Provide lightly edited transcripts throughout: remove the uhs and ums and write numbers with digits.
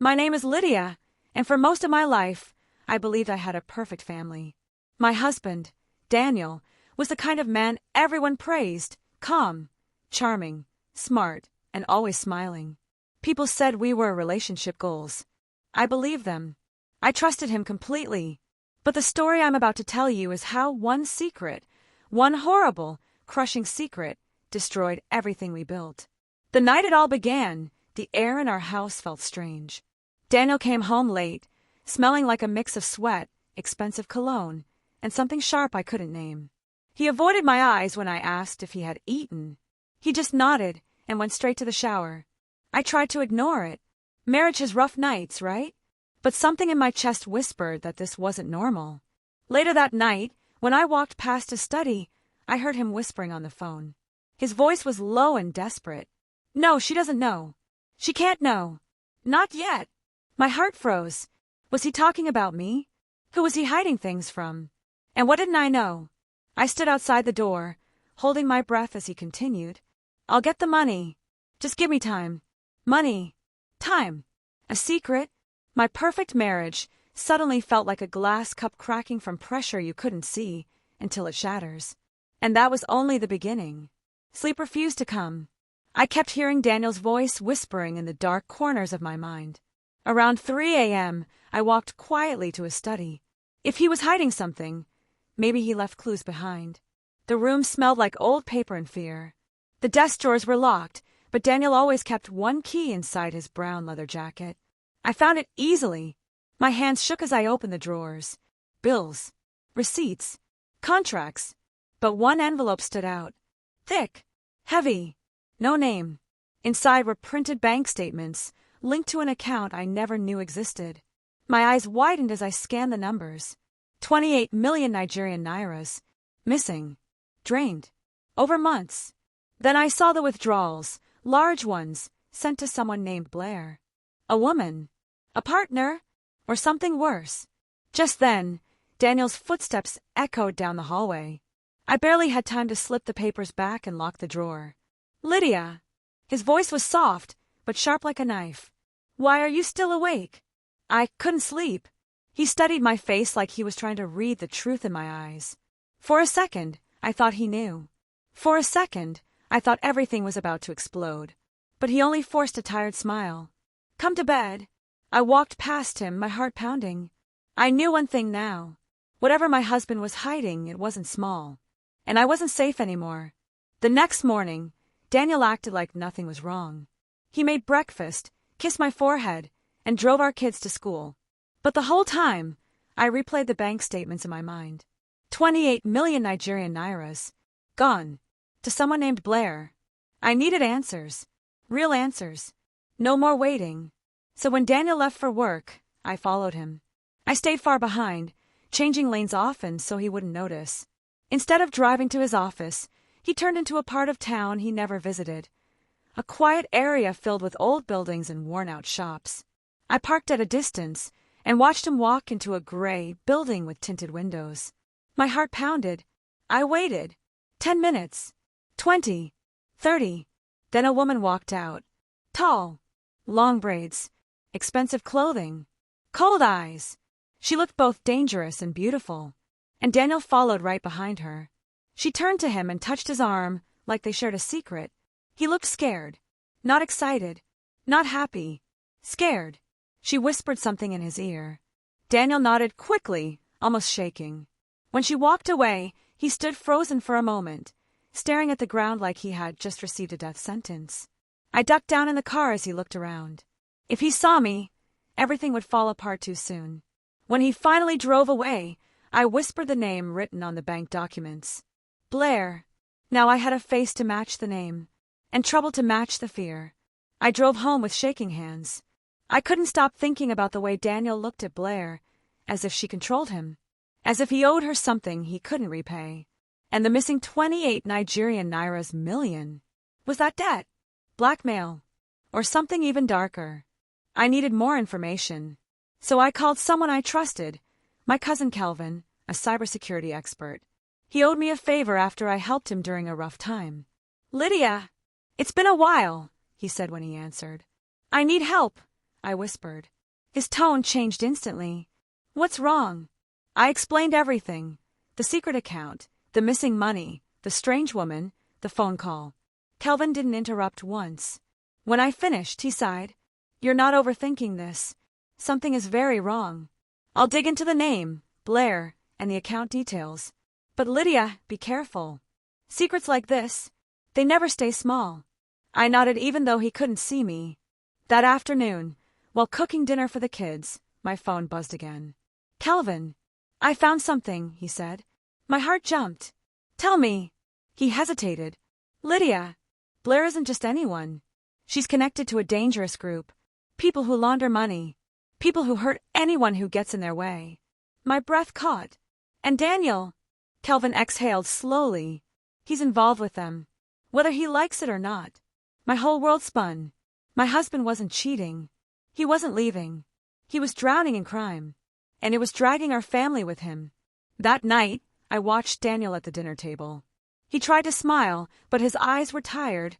My name is Lydia, and for most of my life, I believed I had a perfect family. My husband, Daniel, was the kind of man everyone praised, calm, charming, smart, and always smiling. People said we were relationship goals. I believed them. I trusted him completely. But the story I'm about to tell you is how one secret, one horrible, crushing secret, destroyed everything we built. The night it all began, the air in our house felt strange. Daniel came home late, smelling like a mix of sweat, expensive cologne, and something sharp I couldn't name. He avoided my eyes when I asked if he had eaten. He just nodded and went straight to the shower. I tried to ignore it. Marriage has rough nights, right? But something in my chest whispered that this wasn't normal. Later that night, when I walked past his study, I heard him whispering on the phone. His voice was low and desperate. No, she doesn't know. She can't know. Not yet. My heart froze. Was he talking about me? Who was he hiding things from? And what didn't I know? I stood outside the door, holding my breath as he continued. I'll get the money. Just give me time. Money. Time. A secret. My perfect marriage suddenly felt like a glass cup cracking from pressure you couldn't see until it shatters. And that was only the beginning. Sleep refused to come. I kept hearing Daniel's voice whispering in the dark corners of my mind. Around 3 a.m., I walked quietly to his study. If he was hiding something, maybe he left clues behind. The room smelled like old paper and fear. The desk drawers were locked, but Daniel always kept one key inside his brown leather jacket. I found it easily. My hands shook as I opened the drawers. Bills, receipts, contracts. But one envelope stood out. Thick, heavy, no name. Inside were printed bank statements, linked to an account I never knew existed. My eyes widened as I scanned the numbers. 28 million Nigerian nairas. Missing. Drained. Over months. Then I saw the withdrawals, large ones, sent to someone named Blair. A woman. A partner. Or something worse. Just then, Daniel's footsteps echoed down the hallway. I barely had time to slip the papers back and lock the drawer. Lydia. His voice was soft, but sharp like a knife. Why are you still awake? I couldn't sleep. He studied my face like he was trying to read the truth in my eyes. For a second, I thought he knew. For a second, I thought everything was about to explode. But he only forced a tired smile. Come to bed. I walked past him, my heart pounding. I knew one thing now. Whatever my husband was hiding, it wasn't small. And I wasn't safe anymore. The next morning, Daniel acted like nothing was wrong. He made breakfast, kissed my forehead, and drove our kids to school. But the whole time, I replayed the bank statements in my mind. 28 million Nigerian nairas. Gone. To someone named Blair. I needed answers. Real answers. No more waiting. So when Daniel left for work, I followed him. I stayed far behind, changing lanes often so he wouldn't notice. Instead of driving to his office, he turned into a part of town he never visited. A quiet area filled with old buildings and worn-out shops. I parked at a distance and watched him walk into a gray building with tinted windows. My heart pounded. I waited. 10 minutes. 20. 30. Then a woman walked out. Tall. Long braids. Expensive clothing. Cold eyes. She looked both dangerous and beautiful. And Daniel followed right behind her. She turned to him and touched his arm like they shared a secret. He looked scared. Not excited. Not happy. Scared. She whispered something in his ear. Daniel nodded quickly, almost shaking. When she walked away, he stood frozen for a moment, staring at the ground like he had just received a death sentence. I ducked down in the car as he looked around. If he saw me, everything would fall apart too soon. When he finally drove away, I whispered the name written on the bank documents. Blair. Now I had a face to match the name, and trouble to match the fear. I drove home with shaking hands. I couldn't stop thinking about the way Daniel looked at Blair, as if she controlled him, as if he owed her something he couldn't repay. And the missing 28 Nigerian nairas million. Was that debt? Blackmail? Or something even darker? I needed more information. So I called someone I trusted, my cousin Kelvin, a cybersecurity expert. He owed me a favor after I helped him during a rough time. Lydia, it's been a while, he said when he answered. I need help. I whispered. His tone changed instantly. What's wrong? I explained everything. The secret account, the missing money, the strange woman, the phone call. Kelvin didn't interrupt once. When I finished, he sighed. You're not overthinking this. Something is very wrong. I'll dig into the name, Blair, and the account details. But Lydia, be careful. Secrets like this, they never stay small. I nodded even though he couldn't see me. That afternoon, while cooking dinner for the kids, my phone buzzed again. Kelvin, I found something, he said. My heart jumped. Tell me. He hesitated. Lydia, Blair isn't just anyone. She's connected to a dangerous group. People who launder money. People who hurt anyone who gets in their way. My breath caught. And Daniel. Kelvin exhaled slowly. He's involved with them. Whether he likes it or not. My whole world spun. My husband wasn't cheating. He wasn't leaving. He was drowning in crime. And it was dragging our family with him. That night, I watched Daniel at the dinner table. He tried to smile, but his eyes were tired,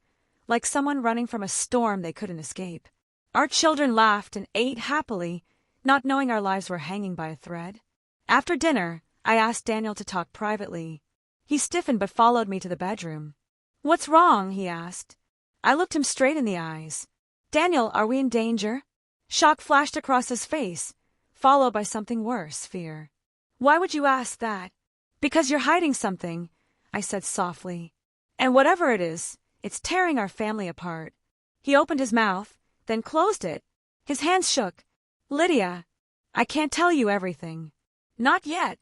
like someone running from a storm they couldn't escape. Our children laughed and ate happily, not knowing our lives were hanging by a thread. After dinner, I asked Daniel to talk privately. He stiffened but followed me to the bedroom. What's wrong? He asked. I looked him straight in the eyes. Daniel, are we in danger? Shock flashed across his face, followed by something worse, fear. Why would you ask that? Because you're hiding something, I said softly. And whatever it is, it's tearing our family apart. He opened his mouth, then closed it. His hands shook. Lydia, I can't tell you everything. Not yet.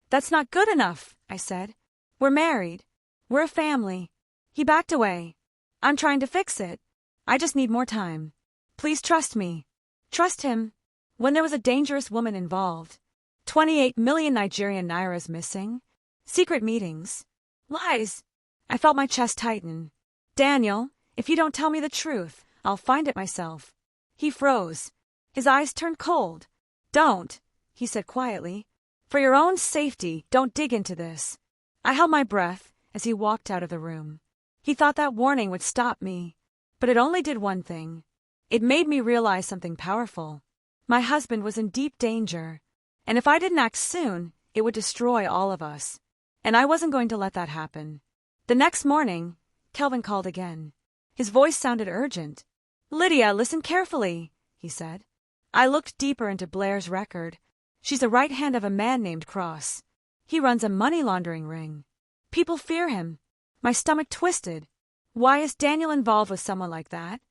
That's not good enough, I said. We're married. We're a family. He backed away. I'm trying to fix it. I just need more time. Please trust me. Trust him. When there was a dangerous woman involved. 28 million Nigerian nairas missing. Secret meetings. Lies. I felt my chest tighten. Daniel, if you don't tell me the truth, I'll find it myself. He froze. His eyes turned cold. Don't, he said quietly. For your own safety, don't dig into this. I held my breath as he walked out of the room. He thought that warning would stop me. But it only did one thing. It made me realize something powerful. My husband was in deep danger. And if I didn't act soon, it would destroy all of us. And I wasn't going to let that happen. The next morning, Kelvin called again. His voice sounded urgent. Lydia, listen carefully, he said. I looked deeper into Blair's record. She's the right hand of a man named Cross. He runs a money laundering ring. People fear him. My stomach twisted. Why is Daniel involved with someone like that?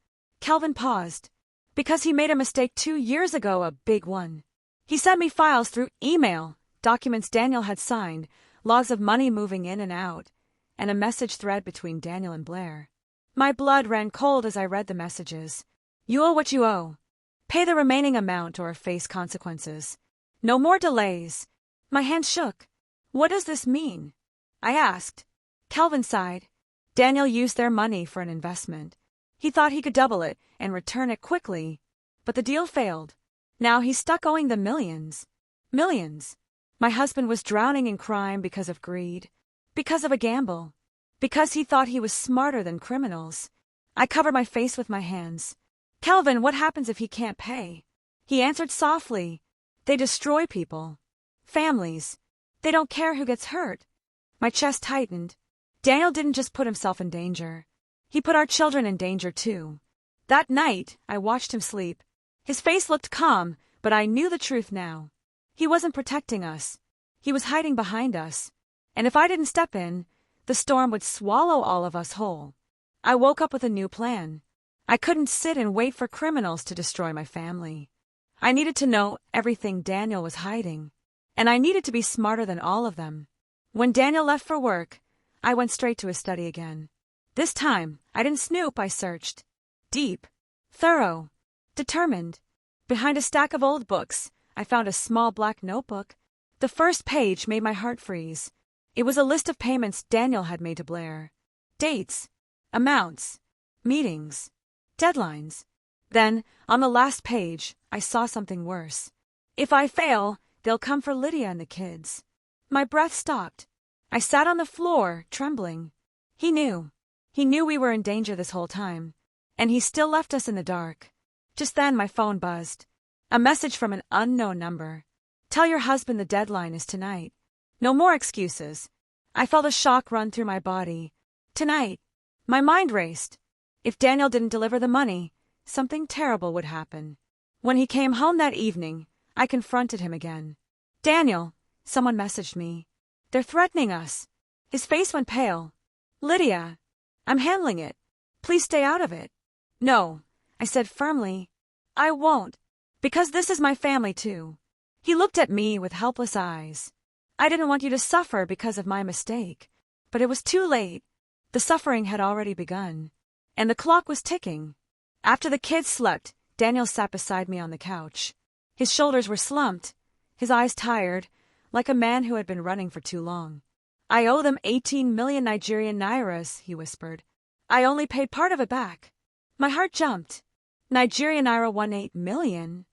Kelvin paused. Because he made a mistake 2 years ago, a big one. He sent me files through email, documents Daniel had signed, logs of money moving in and out, and a message thread between Daniel and Blair. My blood ran cold as I read the messages. You owe what you owe. Pay the remaining amount or face consequences. No more delays. My hands shook. What does this mean? I asked. Kelvin sighed. Daniel used their money for an investment. He thought he could double it and return it quickly, but the deal failed. Now he's stuck owing them millions. Millions. My husband was drowning in crime because of greed, because of a gamble, because he thought he was smarter than criminals. I covered my face with my hands. Kelvin, what happens if he can't pay? He answered softly. They destroy people. Families. They don't care who gets hurt. My chest tightened. Daniel didn't just put himself in danger. He put our children in danger too. That night, I watched him sleep. His face looked calm, but I knew the truth now. He wasn't protecting us. He was hiding behind us. And if I didn't step in, the storm would swallow all of us whole. I woke up with a new plan. I couldn't sit and wait for criminals to destroy my family. I needed to know everything Daniel was hiding. And I needed to be smarter than all of them. When Daniel left for work, I went straight to his study again. This time, I didn't snoop, I searched. Deep, thorough, determined. Behind a stack of old books, I found a small black notebook. The first page made my heart freeze. It was a list of payments Daniel had made to Blair. Dates, amounts, meetings, deadlines. Then, on the last page, I saw something worse. If I fail, they'll come for Lydia and the kids. My breath stopped. I sat on the floor, trembling. He knew. He knew we were in danger this whole time. And he still left us in the dark. Just then my phone buzzed. A message from an unknown number. Tell your husband the deadline is tonight. No more excuses. I felt a shock run through my body. Tonight. My mind raced. If Daniel didn't deliver the money, something terrible would happen. When he came home that evening, I confronted him again. Daniel, someone messaged me. They're threatening us. His face went pale. Lydia, I'm handling it. Please stay out of it. No, I said firmly. I won't. Because this is my family too. He looked at me with helpless eyes. I didn't want you to suffer because of my mistake. But it was too late. The suffering had already begun. And the clock was ticking. After the kids slept, Daniel sat beside me on the couch. His shoulders were slumped, his eyes tired, like a man who had been running for too long. I owe them 18 million Nigerian nairas, he whispered. I only paid part of it back. My heart jumped. Nigerian naira 18 million?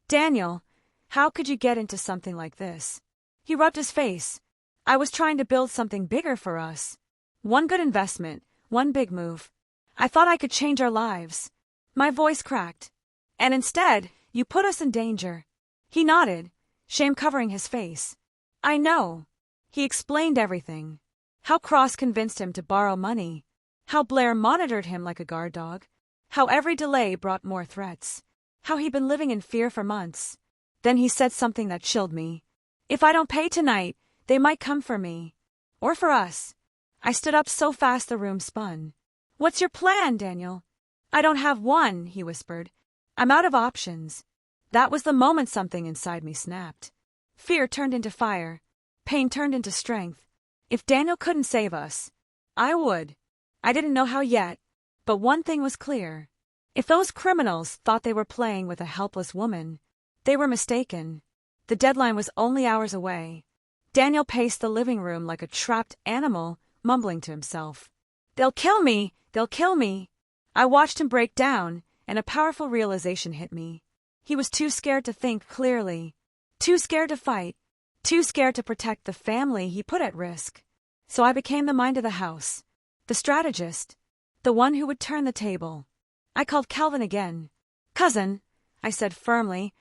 Daniel, how could you get into something like this? He rubbed his face. I was trying to build something bigger for us. One good investment, one big move. I thought I could change our lives. My voice cracked. And instead, you put us in danger. He nodded, shame covering his face. I know. He explained everything. How Cross convinced him to borrow money. How Blair monitored him like a guard dog. How every delay brought more threats. How he'd been living in fear for months. Then he said something that chilled me. If I don't pay tonight, they might come for me. Or for us. I stood up so fast the room spun. What's your plan, Daniel? I don't have one, he whispered. I'm out of options. That was the moment something inside me snapped. Fear turned into fire. Pain turned into strength. If Daniel couldn't save us, I would. I didn't know how yet, but one thing was clear. If those criminals thought they were playing with a helpless woman, they were mistaken. The deadline was only hours away. Daniel paced the living room like a trapped animal, mumbling to himself. They'll kill me! They'll kill me! I watched him break down, and a powerful realization hit me. He was too scared to think clearly. Too scared to fight. Too scared to protect the family he put at risk. So I became the mind of the house. The strategist. The one who would turn the table. I called Calvin again. Cousin, I said firmly,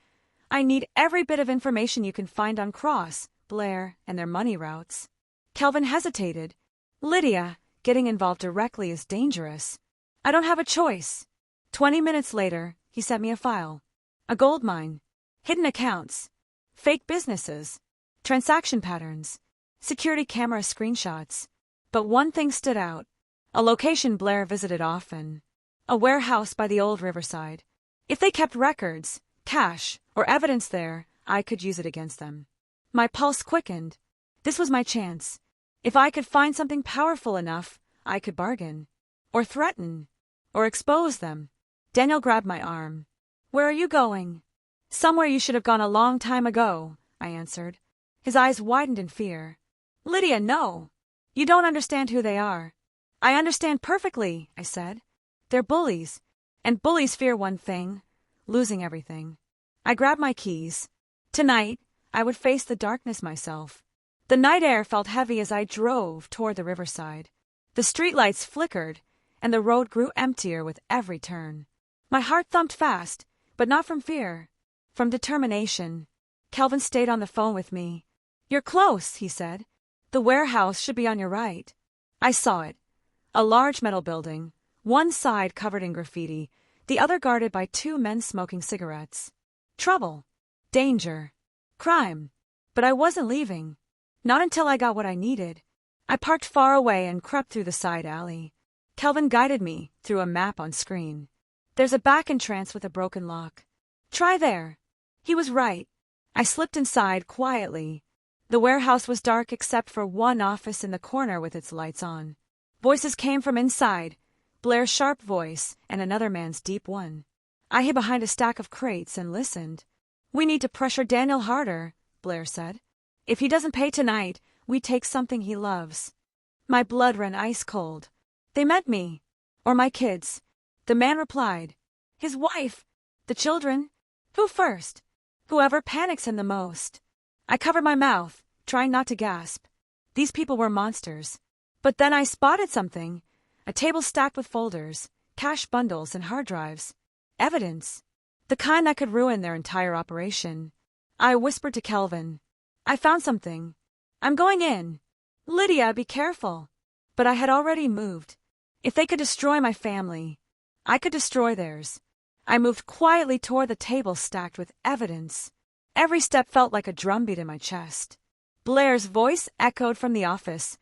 I need every bit of information you can find on Cross, Blair, and their money routes. Calvin hesitated. Lydia, getting involved directly is dangerous. I don't have a choice. 20 minutes later, he sent me a file. A gold mine. Hidden accounts. Fake businesses. Transaction patterns. Security camera screenshots. But one thing stood out. A location Blair visited often. A warehouse by the old riverside. If they kept records, cash, or evidence there, I could use it against them. My pulse quickened. This was my chance. If I could find something powerful enough, I could bargain. Or threaten. Or expose them. Daniel grabbed my arm. Where are you going? Somewhere you should have gone a long time ago, I answered. His eyes widened in fear. Lydia, no. You don't understand who they are. I understand perfectly, I said. They're bullies. And bullies fear one thing, losing everything. I grabbed my keys. Tonight, I would face the darkness myself. The night air felt heavy as I drove toward the riverside. The streetlights flickered, and the road grew emptier with every turn. My heart thumped fast, but not from fear, from determination. Calvin stayed on the phone with me. You're close, he said. The warehouse should be on your right. I saw it. A large metal building, one side covered in graffiti, the other guarded by two men smoking cigarettes. Trouble. Danger. Crime. But I wasn't leaving. Not until I got what I needed. I parked far away and crept through the side alley. Calvin guided me through a map on screen. There's a back entrance with a broken lock. Try there. He was right. I slipped inside quietly. The warehouse was dark except for one office in the corner with its lights on. Voices came from inside, Blair's sharp voice and another man's deep one. I hid behind a stack of crates and listened. We need to pressure Daniel harder, Blair said. If he doesn't pay tonight, we take something he loves. My blood ran ice cold. They meant me. Or my kids. The man replied. His wife. The children. Who first? Whoever panics him the most. I covered my mouth, trying not to gasp. These people were monsters. But then I spotted something. A table stacked with folders, cash bundles and hard drives. Evidence. The kind that could ruin their entire operation. I whispered to Kelvin, "I found something. I'm going in. Lydia, be careful." But I had already moved. If they could destroy my family, I could destroy theirs. I moved quietly toward the table stacked with evidence. Every step felt like a drumbeat in my chest. Blair's voice echoed from the office,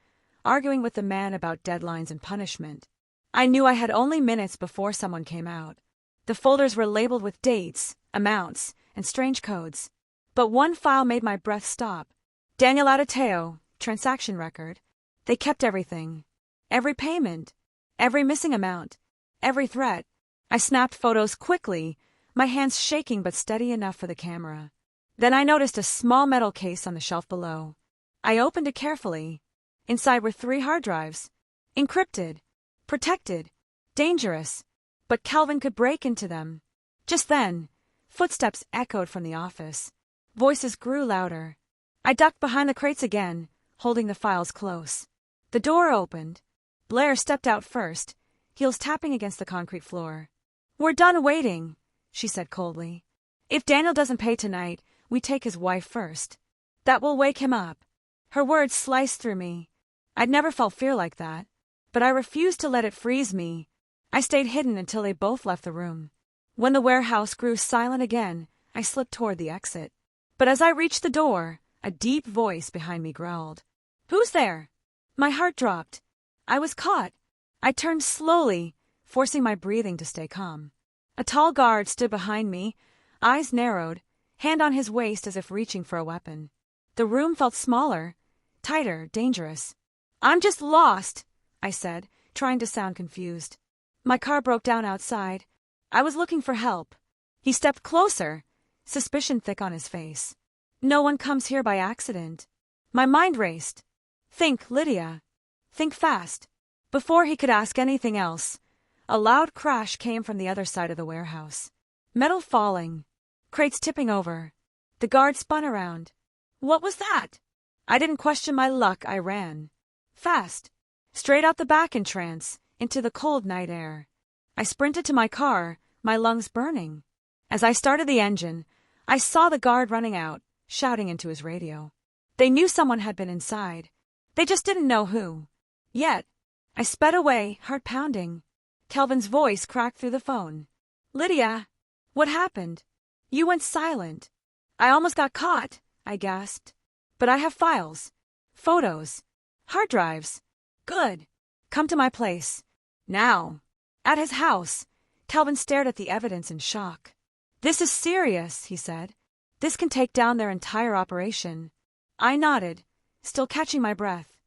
arguing with the man about deadlines and punishment. I knew I had only minutes before someone came out. The folders were labeled with dates, amounts, and strange codes. But one file made my breath stop. Daniel Adateo, transaction record. They kept everything. Every payment. Every missing amount. Every threat. I snapped photos quickly, my hands shaking but steady enough for the camera. Then I noticed a small metal case on the shelf below. I opened it carefully. Inside were 3 hard drives. Encrypted. Protected. Dangerous. But Kelvin could break into them. Just then, footsteps echoed from the office. Voices grew louder. I ducked behind the crates again, holding the files close. The door opened. Blair stepped out first, heels tapping against the concrete floor. "We're done waiting," she said coldly. "If Daniel doesn't pay tonight, we take his wife first. That will wake him up." Her words sliced through me. I'd never felt fear like that, but I refused to let it freeze me. I stayed hidden until they both left the room. When the warehouse grew silent again, I slipped toward the exit. But as I reached the door, a deep voice behind me growled, "Who's there?" My heart dropped. I was caught. I turned slowly, forcing my breathing to stay calm. A tall guard stood behind me, eyes narrowed, hand on his waist as if reaching for a weapon. The room felt smaller, tighter, dangerous. "I'm just lost," I said, trying to sound confused. "My car broke down outside. I was looking for help." He stepped closer, suspicion thick on his face. "No one comes here by accident." My mind raced. "Think, Lydia. Think fast." Before he could ask anything else, a loud crash came from the other side of the warehouse. Metal falling, crates tipping over. The guard spun around. "What was that?" I didn't question my luck, I ran. Fast. Straight out the back entrance, into the cold night air. I sprinted to my car, my lungs burning. As I started the engine, I saw the guard running out, shouting into his radio. They knew someone had been inside. They just didn't know who. Yet, I sped away, heart pounding. Kelvin's voice cracked through the phone. "Lydia, what happened? You went silent." "I almost got caught," I gasped. "But I have files. Photos. Hard drives." "Good. Come to my place. Now." At his house, Kelvin stared at the evidence in shock. "This is serious," he said. "This can take down their entire operation." I nodded, still catching my breath.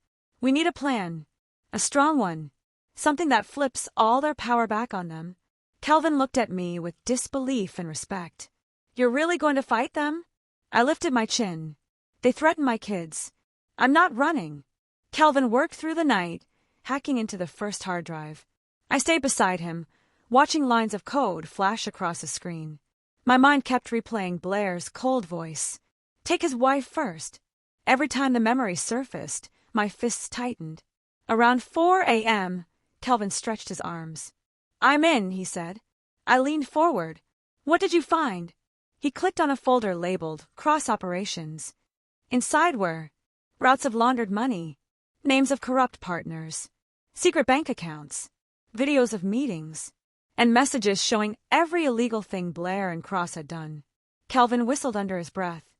"We need a plan. A strong one. Something that flips all their power back on them." Kelvin looked at me with disbelief and respect. "You're really going to fight them?" I lifted my chin. "They threaten my kids. I'm not running." Kelvin worked through the night, hacking into the first hard drive. I stayed beside him, watching lines of code flash across the screen. My mind kept replaying Blair's cold voice. Take his wife first. Every time the memory surfaced, my fists tightened. Around 4 a.m., Kelvin stretched his arms. "I'm in," he said. I leaned forward. "What did you find?" He clicked on a folder labeled Cross Operations. Inside were routes of laundered money, names of corrupt partners, secret bank accounts, videos of meetings, and messages showing every illegal thing Blair and Cross had done. Kelvin whistled under his breath.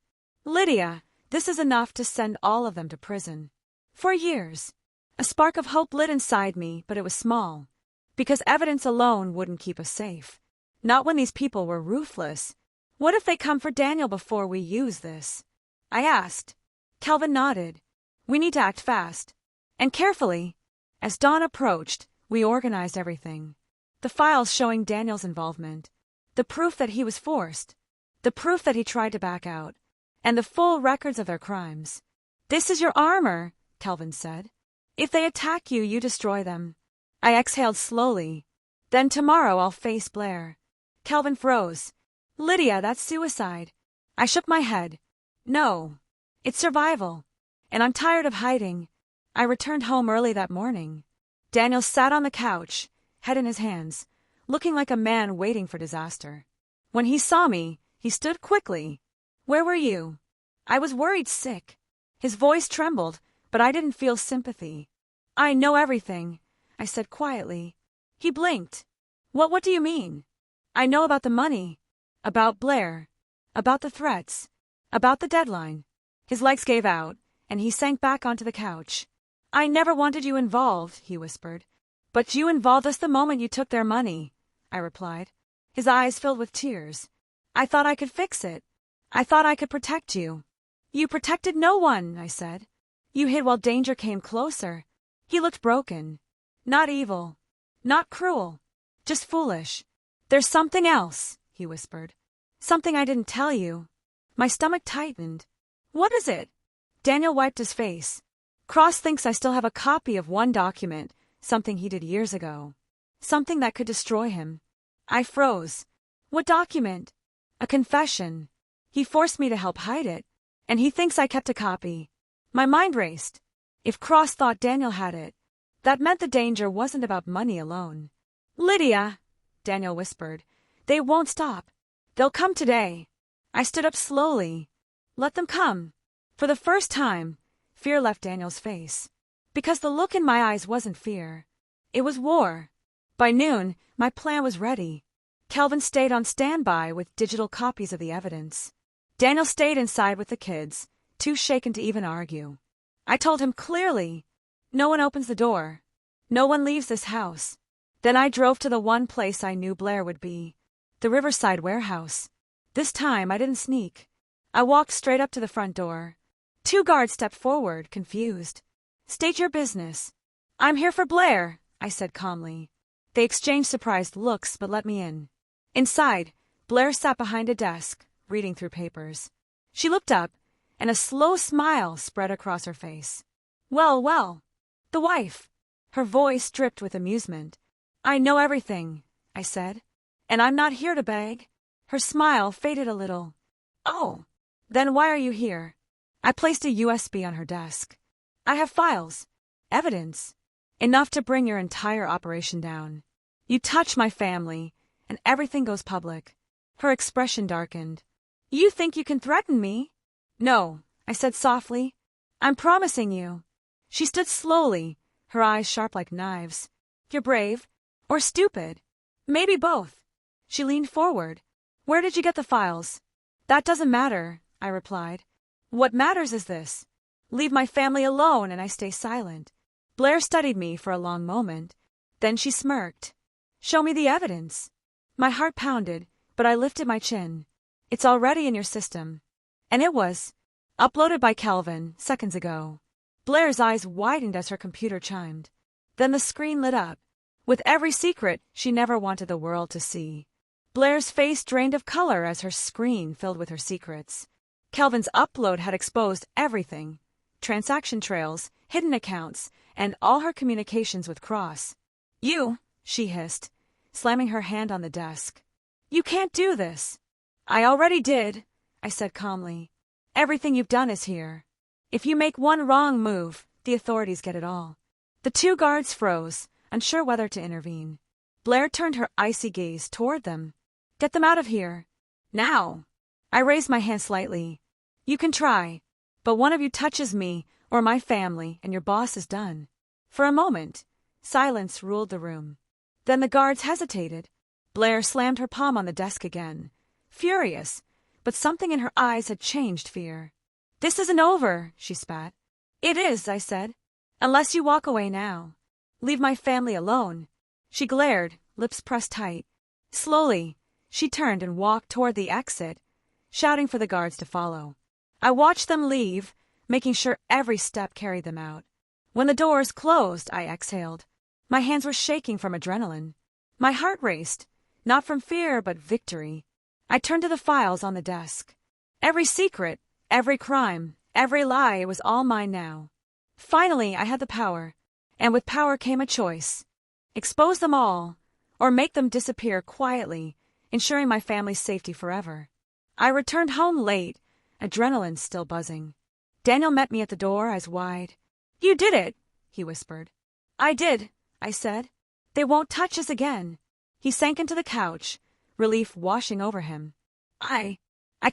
"Lydia, this is enough to send all of them to prison. For years." A spark of hope lit inside me, but it was small. Because evidence alone wouldn't keep us safe. Not when these people were ruthless. What if they come for Daniel before we use this? I asked. Kelvin nodded. "We need to act fast." And carefully. As dawn approached, we organized everything. The files showing Daniel's involvement. The proof that he was forced. The proof that he tried to back out. And the full records of their crimes. "This is your armor," Kelvin said. "If they attack you, you destroy them." I exhaled slowly. "Then tomorrow I'll face Blair." Kelvin froze. "Lydia, that's suicide." I shook my head. "No. It's survival. And I'm tired of hiding." I returned home early that morning. Daniel sat on the couch, head in his hands, looking like a man waiting for disaster. When he saw me, he stood quickly. "Where were you?" I was worried sick. His voice trembled, but I didn't feel sympathy. "I know everything," I said quietly. He blinked. What do you mean?" "I know about the money, about Blair, about the threats, about the deadline." His legs gave out, and he sank back onto the couch. "I never wanted you involved," he whispered. "But you involved us the moment you took their money," I replied. His eyes filled with tears. "I thought I could fix it. I thought I could protect you." "You protected no one," I said. "You hid while danger came closer." He looked broken. "Not evil. Not cruel. Just foolish. There's something else," he whispered. "Something I didn't tell you." My stomach tightened. "What is it?" Daniel wiped his face. "Cross thinks I still have a copy of one document, something he did years ago. Something that could destroy him." I froze. "What document?" "A confession. He forced me to help hide it, and he thinks I kept a copy." My mind raced. If Cross thought Daniel had it, that meant the danger wasn't about money alone. "Lydia," Daniel whispered, "they won't stop. They'll come today." I stood up slowly. "Let them come." For the first time, fear left Daniel's face. Because the look in my eyes wasn't fear. It was war. By noon, my plan was ready. Kelvin stayed on standby with digital copies of the evidence. Daniel stayed inside with the kids, too shaken to even argue. I told him clearly, "No one opens the door. No one leaves this house." Then I drove to the one place I knew Blair would be, the Riverside warehouse. This time I didn't sneak. I walked straight up to the front door. 2 guards stepped forward, confused. "State your business." "I'm here for Blair," I said calmly. They exchanged surprised looks but let me in. Inside, Blair sat behind a desk, reading through papers. She looked up, and a slow smile spread across her face. Well, the wife." Her voice dripped with amusement. "I know everything," I said, "and I'm not here to beg." Her smile faded a little. "Oh, then why are you here?" I placed a USB on her desk. "I have files. Evidence. Enough to bring your entire operation down. You touch my family, and everything goes public." Her expression darkened. "You think you can threaten me?" "No," I said softly. "I'm promising you." She stood slowly, her eyes sharp like knives. "You're brave, or stupid. Maybe both." She leaned forward. "Where did you get the files?" "That doesn't matter," I replied. "What matters is this. Leave my family alone and I stay silent." Blair studied me for a long moment. Then she smirked. "Show me the evidence." My heart pounded, but I lifted my chin. "It's already in your system." And it was. Uploaded by Kelvin, seconds ago. Blair's eyes widened as her computer chimed. Then the screen lit up, with every secret she never wanted the world to see. Blair's face drained of color as her screen filled with her secrets. Kelvin's upload had exposed everything. Transaction trails, hidden accounts, and all her communications with Cross. "You," she hissed, slamming her hand on the desk. "You can't do this." "I already did," I said calmly. "Everything you've done is here. If you make one wrong move, the authorities get it all." The 2 guards froze, unsure whether to intervene. Blair turned her icy gaze toward them. "Get them out of here. Now." I raised my hand slightly. "You can try, but one of you touches me or my family and your boss is done." For a moment, silence ruled the room. Then the guards hesitated. Blair slammed her palm on the desk again, furious, but something in her eyes had changed fear. "This isn't over," she spat. "It is," I said. "Unless you walk away now. Leave my family alone." She glared, lips pressed tight. Slowly, she turned and walked toward the exit, shouting for the guards to follow. I watched them leave, making sure every step carried them out. When the doors closed, I exhaled. My hands were shaking from adrenaline. My heart raced, not from fear but victory. I turned to the files on the desk. Every secret, every crime, every lie, it was all mine now. Finally, I had the power, and with power came a choice. Expose them all, or make them disappear quietly, ensuring my family's safety forever. I returned home late, adrenaline still buzzing. Daniel met me at the door, eyes wide. "You did it," he whispered. "I did," I said. "They won't touch us again." He sank into the couch, relief washing over him. I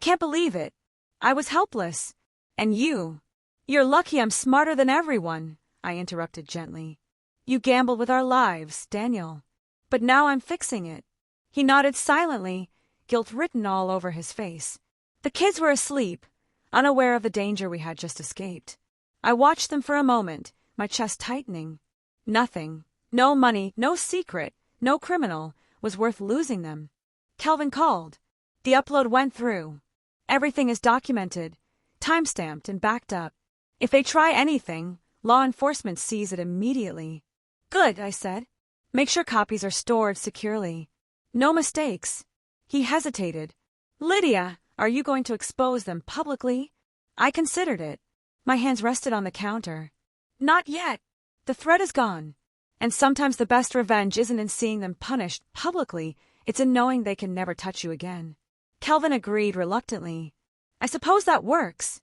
can't believe it. I was helpless. And you're lucky I'm smarter than everyone, I interrupted gently. You gambled with our lives, Daniel. But now I'm fixing it. He nodded silently, guilt written all over his face. The kids were asleep, unaware of the danger we had just escaped. I watched them for a moment, my chest tightening. Nothing, no money, no secret, no criminal, was worth losing them. Kelvin called. The upload went through. Everything is documented, time-stamped and backed up. If they try anything, law enforcement sees it immediately. Good, I said. Make sure copies are stored securely. No mistakes. He hesitated. Lydia, are you going to expose them publicly? I considered it. My hands rested on the counter. Not yet. The threat is gone. And sometimes the best revenge isn't in seeing them punished publicly, it's in knowing they can never touch you again. Kelvin agreed reluctantly. I suppose that works.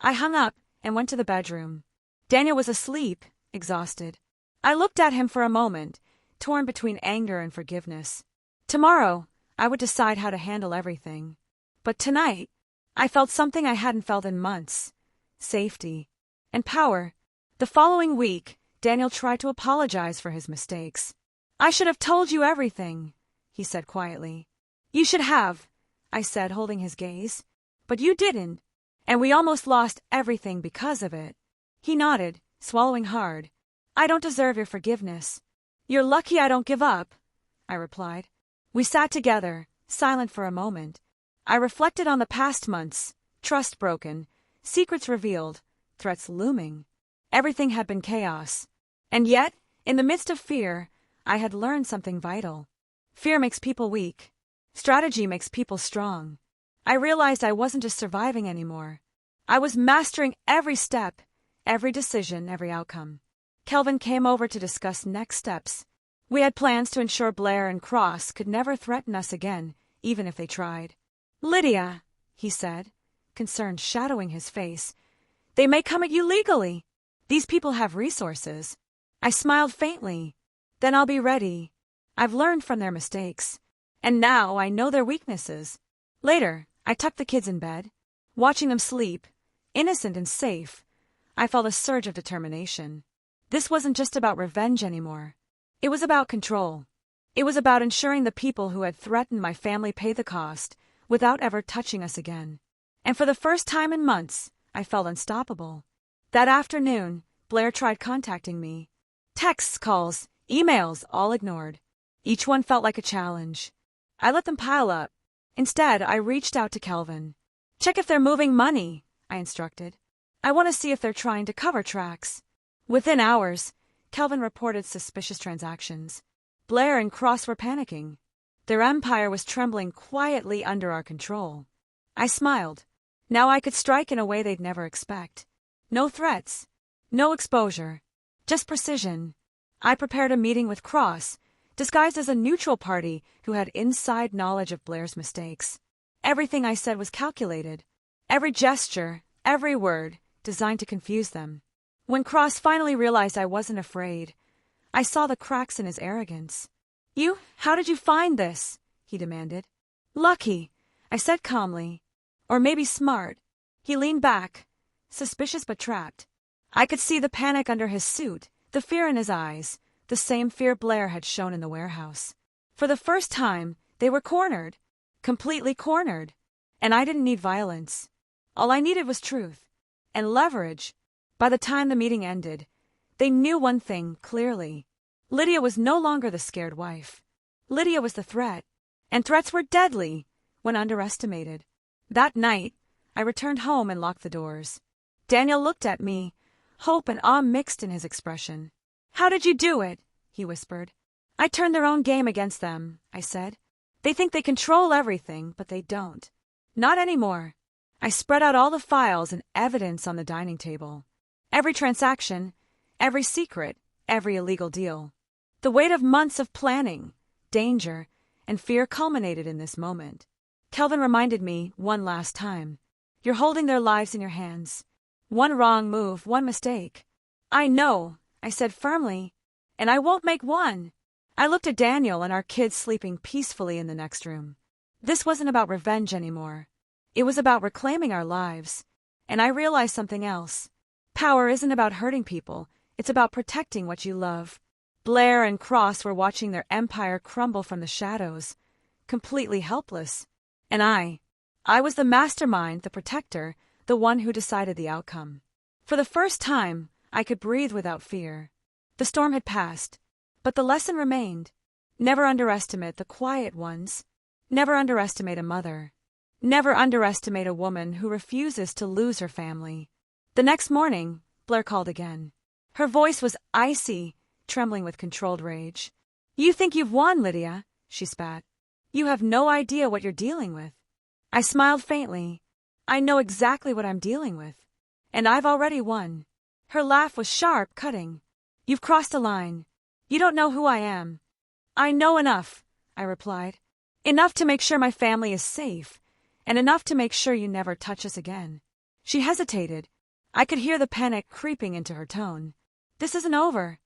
I hung up and went to the bedroom. Daniel was asleep, exhausted. I looked at him for a moment, torn between anger and forgiveness. Tomorrow, I would decide how to handle everything. But tonight, I felt something I hadn't felt in months. Safety. And power. The following week, Daniel tried to apologize for his mistakes. I should have told you everything, he said quietly. You should have, I said, holding his gaze. But you didn't, and we almost lost everything because of it. He nodded, swallowing hard. I don't deserve your forgiveness. You're lucky I don't give up, I replied. We sat together, silent for a moment. I reflected on the past months, trust broken, secrets revealed, threats looming. Everything had been chaos. And yet, in the midst of fear, I had learned something vital. Fear makes people weak. Strategy makes people strong. I realized I wasn't just surviving anymore. I was mastering every step, every decision, every outcome. Kelvin came over to discuss next steps. We had plans to ensure Blair and Cross could never threaten us again, even if they tried. Lydia, he said, concern shadowing his face, they may come at you legally. These people have resources. I smiled faintly. Then I'll be ready. I've learned from their mistakes. And now I know their weaknesses. Later, I tucked the kids in bed. Watching them sleep, innocent and safe, I felt a surge of determination. This wasn't just about revenge anymore. It was about control. It was about ensuring the people who had threatened my family pay the cost without ever touching us again. And for the first time in months, I felt unstoppable. That afternoon, Blair tried contacting me. Texts, calls, emails, all ignored. Each one felt like a challenge. I let them pile up. Instead, I reached out to Kelvin. Check if they're moving money, I instructed. I want to see if they're trying to cover tracks. Within hours, Kelvin reported suspicious transactions. Blair and Cross were panicking. Their empire was trembling quietly under our control. I smiled. Now I could strike in a way they'd never expect. No threats. No exposure. Just precision. I prepared a meeting with Cross, disguised as a neutral party who had inside knowledge of Blair's mistakes. Everything I said was calculated. Every gesture, every word, designed to confuse them. When Cross finally realized I wasn't afraid, I saw the cracks in his arrogance. How did you find this? He demanded. Lucky, I said calmly. Or maybe smart. He leaned back, suspicious but trapped. I could see the panic under his suit, the fear in his eyes, the same fear Blair had shown in the warehouse. For the first time, they were cornered. Completely cornered. And I didn't need violence. All I needed was truth. And leverage. By the time the meeting ended, they knew one thing clearly. Lydia was no longer the scared wife. Lydia was the threat. And threats were deadly when underestimated. That night, I returned home and locked the doors. Daniel looked at me, hope and awe mixed in his expression. How did you do it? He whispered. I turned their own game against them, I said. They think they control everything, but they don't. Not anymore. I spread out all the files and evidence on the dining table. Every transaction, every secret, every illegal deal. The weight of months of planning, danger, and fear culminated in this moment. Kelvin reminded me one last time. You're holding their lives in your hands. One wrong move, one mistake. I know, I said firmly, and I won't make one. I looked at Daniel and our kids sleeping peacefully in the next room. This wasn't about revenge anymore. It was about reclaiming our lives. And I realized something else. Power isn't about hurting people, it's about protecting what you love. Blair and Cross were watching their empire crumble from the shadows, completely helpless. And I was the mastermind, the protector, the one who decided the outcome. For the first time, I could breathe without fear. The storm had passed, but the lesson remained. Never underestimate the quiet ones. Never underestimate a mother. Never underestimate a woman who refuses to lose her family. The next morning, Blair called again. Her voice was icy, trembling with controlled rage. "You think you've won, Lydia," she spat. "You have no idea what you're dealing with." I smiled faintly. I know exactly what I'm dealing with. And I've already won. Her laugh was sharp, cutting. "You've crossed a line. You don't know who I am." "I know enough," I replied. "Enough to make sure my family is safe, and enough to make sure you never touch us again." She hesitated. I could hear the panic creeping into her tone. "This isn't over."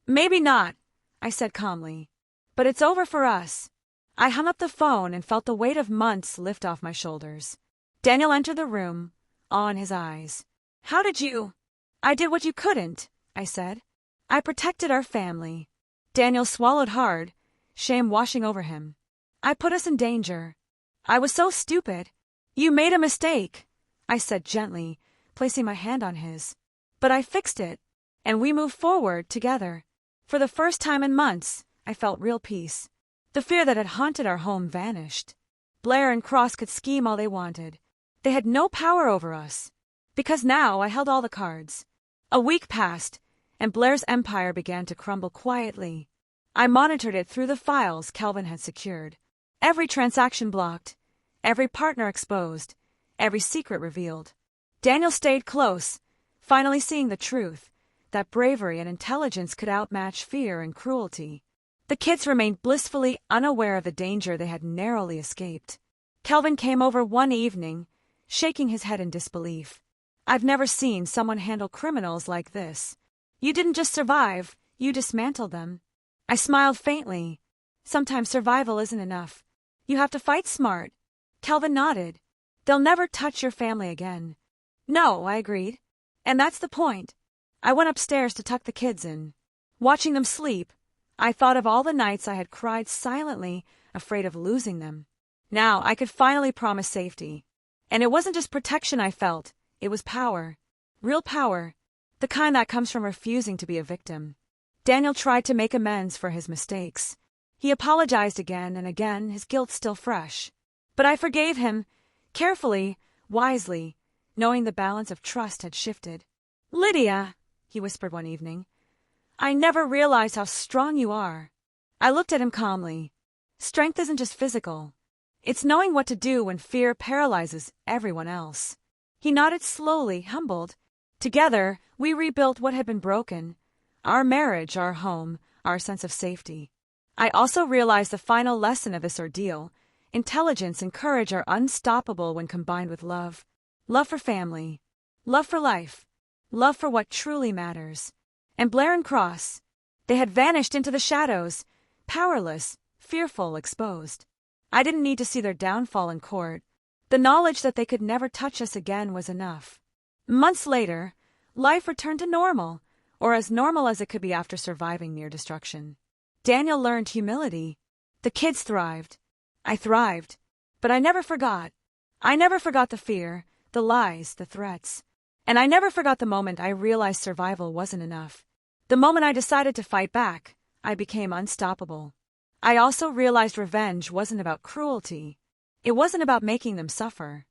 "Maybe not," I said calmly. "But it's over for us." I hung up the phone and felt the weight of months lift off my shoulders. Daniel entered the room, awe in his eyes. "How did you—" "I did what you couldn't," I said. "I protected our family." Daniel swallowed hard, shame washing over him. "I put us in danger. I was so stupid." "You made a mistake," I said gently, placing my hand on his. "But I fixed it, and we moved forward together." For the first time in months, I felt real peace. The fear that had haunted our home vanished. Blair and Cross could scheme all they wanted. They had no power over us, because now I held all the cards. A week passed, and Blair's empire began to crumble quietly. I monitored it through the files Kelvin had secured. Every transaction blocked, every partner exposed, every secret revealed. Daniel stayed close, finally seeing the truth, that bravery and intelligence could outmatch fear and cruelty. The kids remained blissfully unaware of the danger they had narrowly escaped. Kelvin came over one evening, shaking his head in disbelief. "I've never seen someone handle criminals like this. You didn't just survive, you dismantled them." I smiled faintly. "Sometimes survival isn't enough. You have to fight smart." Kelvin nodded. "They'll never touch your family again." "No," I agreed. "And that's the point." I went upstairs to tuck the kids in. Watching them sleep, I thought of all the nights I had cried silently, afraid of losing them. Now I could finally promise safety. And it wasn't just protection I felt, it was power. Real power. The kind that comes from refusing to be a victim. Daniel tried to make amends for his mistakes. He apologized again and again, his guilt still fresh. But I forgave him, carefully, wisely, knowing the balance of trust had shifted. "Lydia," he whispered one evening, "I never realized how strong you are." I looked at him calmly. Strength isn't just physical. It's knowing what to do when fear paralyzes everyone else. He nodded slowly, humbled. Together, we rebuilt what had been broken. Our marriage, our home, our sense of safety. I also realized the final lesson of this ordeal. Intelligence and courage are unstoppable when combined with love. Love for family. Love for life. Love for what truly matters. And Blair and Cross, they had vanished into the shadows, powerless, fearful, exposed. I didn't need to see their downfall in court. The knowledge that they could never touch us again was enough. Months later, life returned to normal, or as normal as it could be after surviving near destruction. Daniel learned humility. The kids thrived. I thrived. But I never forgot. I never forgot the fear, the lies, the threats. And I never forgot the moment I realized survival wasn't enough. The moment I decided to fight back, I became unstoppable. I also realized revenge wasn't about cruelty. It wasn't about making them suffer.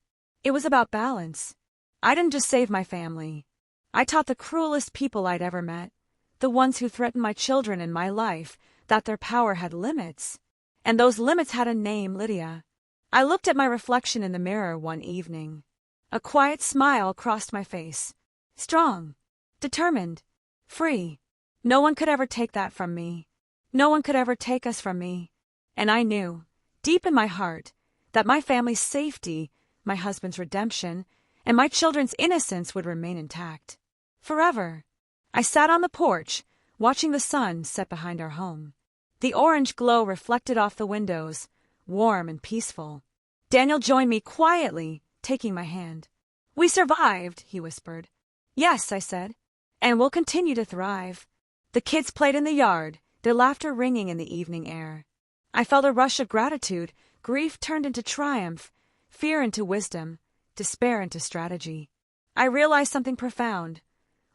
It was about balance. I didn't just save my family. I taught the cruelest people I'd ever met, the ones who threatened my children and my life, that their power had limits. And those limits had a name, Lydia. I looked at my reflection in the mirror one evening. A quiet smile crossed my face. Strong, determined, free. No one could ever take that from me. No one could ever take us from me. And I knew, deep in my heart, that my family's safety, my husband's redemption, and my children's innocence would remain intact. Forever. I sat on the porch, watching the sun set behind our home. The orange glow reflected off the windows, warm and peaceful. Daniel joined me quietly, taking my hand. "We survived," he whispered. "Yes," I said, "and we'll continue to thrive." The kids played in the yard, their laughter ringing in the evening air. I felt a rush of gratitude. Grief turned into triumph, fear into wisdom, despair into strategy. I realized something profound.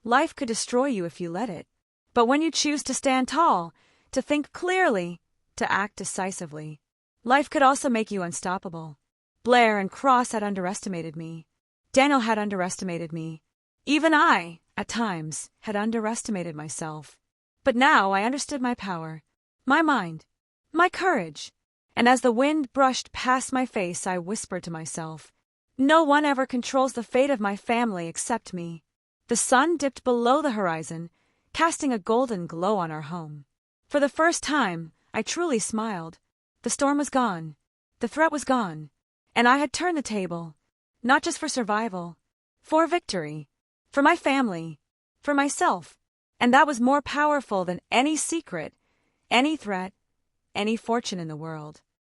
Life could destroy you if you let it. But when you choose to stand tall, to think clearly, to act decisively, life could also make you unstoppable. Blair and Cross had underestimated me. Daniel had underestimated me. Even I, at times, had underestimated myself. But now I understood my power, my mind, my courage. And as the wind brushed past my face, I whispered to myself, "No one ever controls the fate of my family except me." The sun dipped below the horizon, casting a golden glow on our home. For the first time, I truly smiled. The storm was gone. The threat was gone. And I had turned the table, not just for survival, for victory, for my family, for myself. And that was more powerful than any secret, any threat, any fortune in the world.